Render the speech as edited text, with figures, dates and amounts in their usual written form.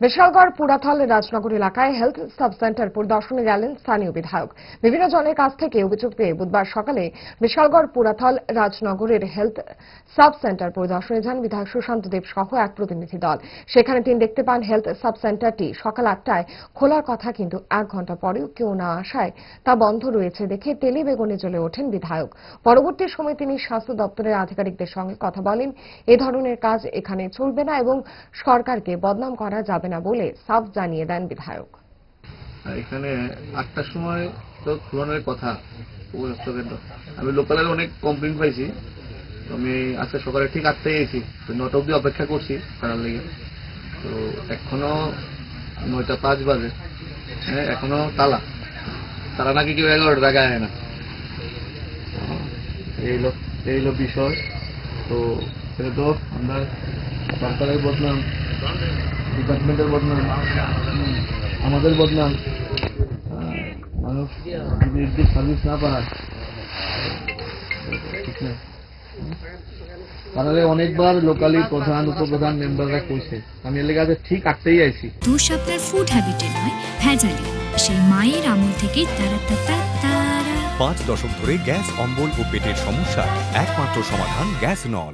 বিশালগড় পুরাথল রাজনগর এলাকায় health sub centre পরিদর্শনে গেলেন স্থানীয় বিধায়ক। বিভিন্ন জনের কাছ থেকে অভিযোগ পেয়ে বুধবার সকালে বিশালগড় পুরাথল রাজনগরের হেলথ সাব সেন্টার পরিদর্শনে যান বিধায়ক সুশান্ত দেব সহ এক প্রতিনিধি দল। সেখানে তিনি দেখতে পান হেলথ সাব সেন্টারটি সকাল 8টায় খোলার কথা, কিন্তু 1 ঘন্টা পরেও কেউ না আসায় তা বন্ধ রয়েছে দেখে তেলে বেগুনে জ্বলে ওঠেন বিধায়ক। পরবর্তী সময়ে তিনি স্বাস্থ্য দপ্তরের আধিকারিকদের সঙ্গে কথা বলেন। এ ধরনের কাজ এখানে চলবে না এবং সরকারকে বদনাম করা যাবে না বলে সাফ জানিয়ে দেন বিধায়ক। এখানে 8টার সময় তো খোলানোর কথা, আমি লোকালের অনেক কমপ্লেন পাইছি। আমি আজকে সকালে ঠিক 8টায় এসেছি, 9টা অব্দি অপেক্ষা করছি তার লেগে। তো এখনো 9টা 5 বাজে, হ্যাঁ এখনো তারা নাকি কেউ 11টার আগে আয় না। এই হলো বিষয়। তো সেটা তো আমরা সরকারের বদনাম, ডিপার্টমেন্টের বদনাম, আমাদের বদনাম। মানুষ যদি সার্ভিস না পায় ঠিক না। তাহলে অনেকবার লোকালি প্রধান উপপ্রধান মেম্বাররা কইছে, আমি এর লেগে ঠিক 8টায় আইছি। দোষ আপনার ফুড হ্যাবিটে নয়, ভেজালে। সেই মায়ের আমল থেকেই তারা 5 দশক ধরে গ্যাস, অম্বল ও পেটের সমস্যা একমাত্র সমাধান গ্যাস নল।